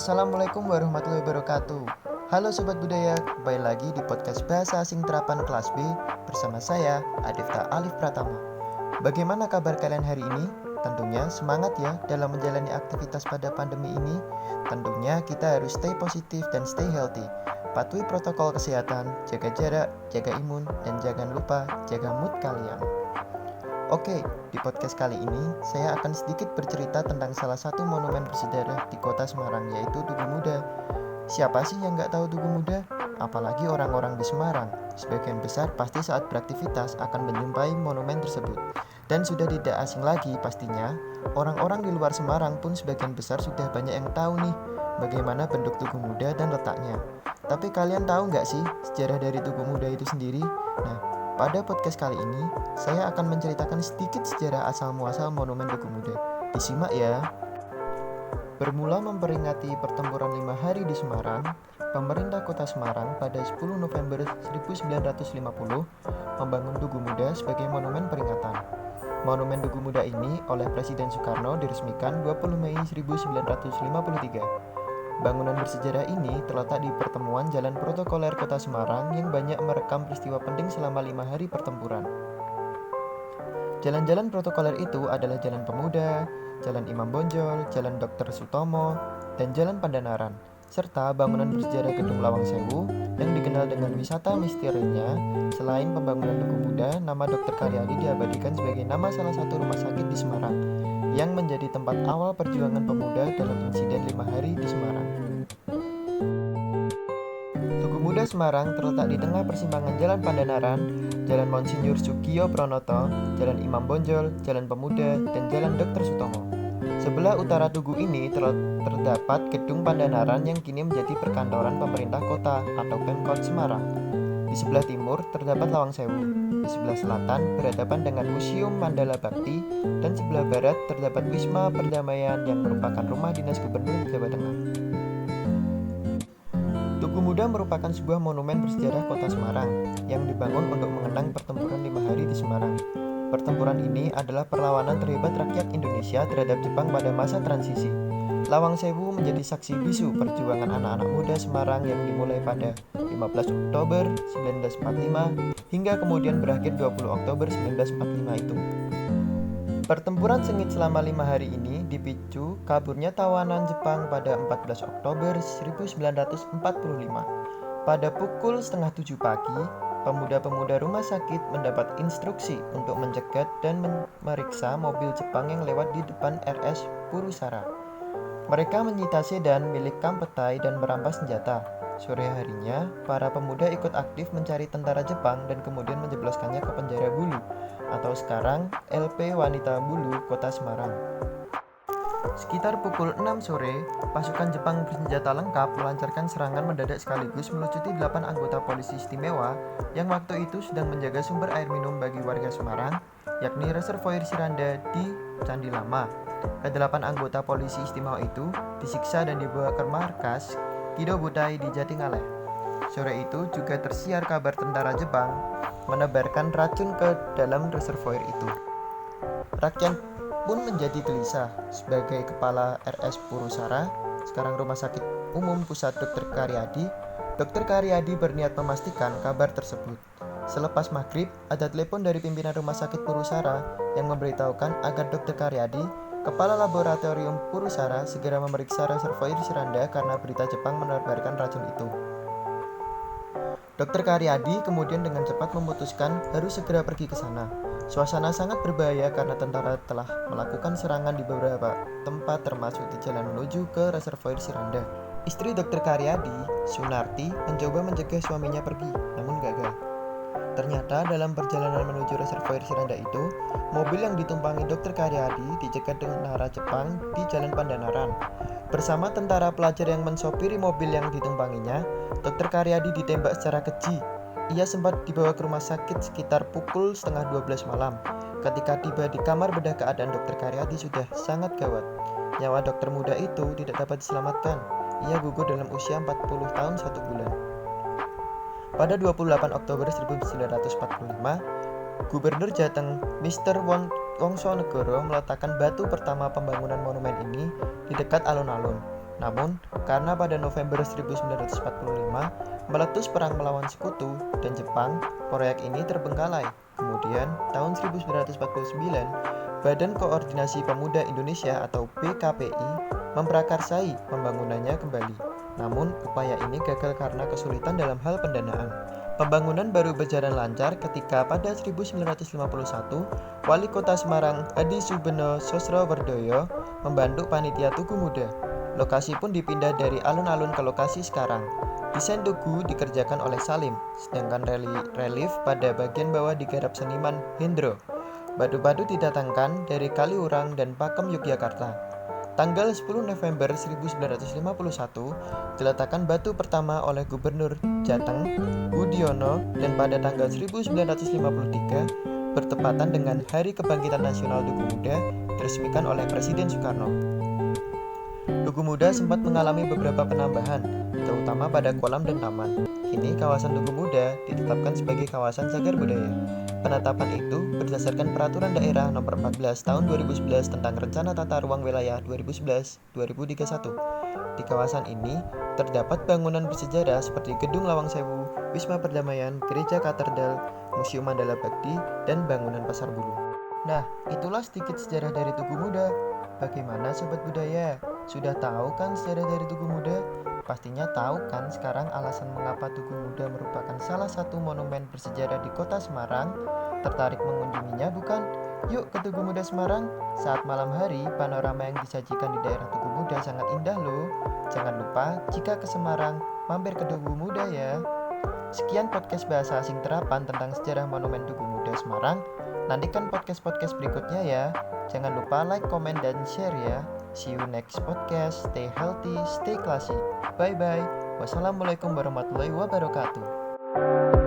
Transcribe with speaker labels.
Speaker 1: Assalamualaikum warahmatullahi wabarakatuh. Halo Sobat Budaya, kembali lagi di podcast Bahasa Asing Terapan kelas B bersama saya, Adifta Alif Pratama. Bagaimana kabar kalian hari ini? Tentunya semangat ya dalam menjalani aktivitas pada pandemi ini. Tentunya kita harus stay positif dan stay healthy. Patuhi protokol kesehatan, jaga jarak, jaga imun, dan jangan lupa jaga mood kalian. Oke, di podcast kali ini saya akan sedikit bercerita tentang salah satu monumen bersejarah di kota Semarang, yaitu Tugu Muda. Siapa sih yang nggak tahu Tugu Muda? Apalagi orang-orang di Semarang. Sebagian besar pasti saat beraktivitas akan menjumpai monumen tersebut. Dan sudah tidak asing lagi pastinya, orang-orang di luar Semarang pun sebagian besar sudah banyak yang tahu nih bagaimana bentuk Tugu Muda dan letaknya. Tapi kalian tahu nggak sih sejarah dari Tugu Muda itu sendiri? Nah, pada podcast kali ini, saya akan menceritakan sedikit sejarah asal-muasal monumen Tugu Muda. Disimak ya. Bermula memperingati pertempuran 5 hari di Semarang, pemerintah kota Semarang pada 10 November 1950 membangun Tugu Muda sebagai monumen peringatan. Monumen Tugu Muda ini oleh Presiden Soekarno diresmikan 20 Mei 1953. Bangunan bersejarah ini terletak di pertemuan Jalan Protokoler Kota Semarang yang banyak merekam peristiwa penting selama 5 hari pertempuran. Jalan-jalan protokoler itu adalah Jalan Pemuda, Jalan Imam Bonjol, Jalan Dr. Sutomo, dan Jalan Pandanaran, serta bangunan bersejarah Gedung Lawang Sewu yang dikenal dengan wisata misterinya. Selain pembangunan Tugu Muda, nama Dr. Karyadi diabadikan sebagai nama salah satu rumah sakit di Semarang yang menjadi tempat awal perjuangan pemuda dalam insiden 5 hari di Semarang. Tugu Muda Semarang terletak di tengah persimpangan Jalan Pandanaran, Jalan Monsinyur Sugio Pranoto, Jalan Imam Bonjol, Jalan Pemuda, dan Jalan Dr. Sutomo. Sebelah utara Tugu ini terdapat Gedung Pandanaran yang kini menjadi perkantoran pemerintah kota atau Pemkot Semarang. Di sebelah timur terdapat Lawang Sewu. Di sebelah selatan berhadapan dengan Museum Mandala Bakti, dan sebelah barat terdapat Wisma Perdamaian yang merupakan rumah dinas Gubernur Jawa Tengah. Tugu Muda merupakan sebuah monumen bersejarah kota Semarang yang dibangun untuk mengenang pertempuran 5 hari di Semarang. Pertempuran ini adalah perlawanan terhebat rakyat Indonesia terhadap Jepang pada masa transisi. Lawang Sewu menjadi saksi bisu perjuangan anak-anak muda Semarang yang dimulai pada 15 Oktober 1945 hingga kemudian berakhir 20 Oktober 1945 itu. Pertempuran sengit selama 5 hari ini dipicu kaburnya tawanan Jepang pada 14 Oktober 1945. Pada pukul setengah 7 pagi, pemuda-pemuda rumah sakit mendapat instruksi untuk mencegat dan memeriksa mobil Jepang yang lewat di depan RS Purusara. Mereka menyita sedan milik Kampetai dan merampas senjata. Sore harinya, para pemuda ikut aktif mencari tentara Jepang dan kemudian menjebloskannya ke penjara Bulu, atau sekarang LP Wanita Bulu, Kota Semarang. Sekitar pukul 6 sore, pasukan Jepang bersenjata lengkap melancarkan serangan mendadak sekaligus melucuti 8 anggota polisi istimewa yang waktu itu sedang menjaga sumber air minum bagi warga Semarang, yakni reservoir Siranda di Candi Lama. Ke-8 anggota polisi istimewa itu disiksa dan dibawa ke markas Kido Butai di Jatingaleh. Sore itu juga tersiar kabar tentara Jepang menebarkan racun ke dalam reservoir itu. Rakyat pun menjadi gelisah. Sebagai kepala RS Purusara, sekarang Rumah Sakit Umum Pusat Dr. Karyadi, Dr. Karyadi berniat memastikan kabar tersebut. Selepas maghrib, ada telepon dari pimpinan Rumah Sakit Purusara yang memberitahukan agar Dr. Karyadi, Kepala Laboratorium Purusara, segera memeriksa reservoir Siranda karena berita Jepang menebarkan racun itu. Dr. Karyadi kemudian dengan cepat memutuskan harus segera pergi ke sana. Suasana sangat berbahaya karena tentara telah melakukan serangan di beberapa tempat termasuk di jalan menuju ke reservoir Siranda. Istri Dr. Karyadi, Sunarti, mencoba mencegah suaminya pergi, namun gagal. Ternyata dalam perjalanan menuju reservoir Siranda itu, mobil yang ditumpangi Dr. Karyadi dicegat tentara Jepang di Jalan Pandanaran. Bersama tentara pelajar yang mensopiri mobil yang ditumpanginya, Dr. Karyadi ditembak secara keji. Ia sempat dibawa ke rumah sakit sekitar pukul setengah 12 malam. Ketika tiba di kamar bedah, keadaan Dr. Karyadi sudah sangat gawat. Nyawa dokter muda itu tidak dapat diselamatkan. Ia gugur dalam usia 40 tahun 1 bulan. Pada 28 Oktober 1945, Gubernur Jateng Mr. Wongsonegoro meletakkan batu pertama pembangunan monumen ini di dekat alun-alun. Namun, karena pada November 1945 meletus perang melawan Sekutu dan Jepang, proyek ini terbengkalai. Kemudian, tahun 1949, Badan Koordinasi Pemuda Indonesia atau BKPI memprakarsai pembangunannya kembali. Namun, upaya ini gagal karena kesulitan dalam hal pendanaan. Pembangunan baru berjalan lancar ketika pada 1951, Wali Kota Semarang Hadi Subeno Sosrowerdoyo membantu panitia Tugu Muda. Lokasi pun dipindah dari alun-alun ke lokasi sekarang. Desain tugu dikerjakan oleh Salim, sedangkan relief pada bagian bawah digarap seniman Hendro. Batu-batu didatangkan dari Kaliurang dan Pakem, Yogyakarta. Tanggal 10 November 1951, diletakkan batu pertama oleh Gubernur Jateng, Budiono, dan pada tanggal 1953, bertepatan dengan Hari Kebangkitan Nasional Tugu Muda, diresmikan oleh Presiden Soekarno. Tugu Muda sempat mengalami beberapa penambahan, terutama pada kolam dan taman. Kini kawasan Tugu Muda ditetapkan sebagai kawasan cagar budaya. Penetapan itu berdasarkan Peraturan Daerah Nomor 14 Tahun 2011 tentang Rencana Tata Ruang Wilayah 2011-2031. Di kawasan ini terdapat bangunan bersejarah seperti Gedung Lawang Sewu, Wisma Perdamaian, Gereja Katedral, Museum Mandala Bakti, dan bangunan Pasar Bulu. Nah, itulah sedikit sejarah dari Tugu Muda. Bagaimana Sobat Budaya? Sudah tahu kan sejarah dari Tugu Muda? Pastinya tahu kan sekarang alasan mengapa Tugu Muda merupakan salah satu monumen bersejarah di kota Semarang? Tertarik mengunjunginya bukan? Yuk ke Tugu Muda Semarang. Saat malam hari, panorama yang disajikan di daerah Tugu Muda sangat indah loh. Jangan lupa, jika ke Semarang, mampir ke Tugu Muda ya. Sekian podcast bahasa asing terapan tentang sejarah monumen Tugu Muda Semarang. Nantikan podcast-podcast berikutnya ya. Jangan lupa like, comment, dan share ya. See you next podcast. Stay healthy, stay classy. Bye-bye. Wassalamualaikum warahmatullahi wabarakatuh.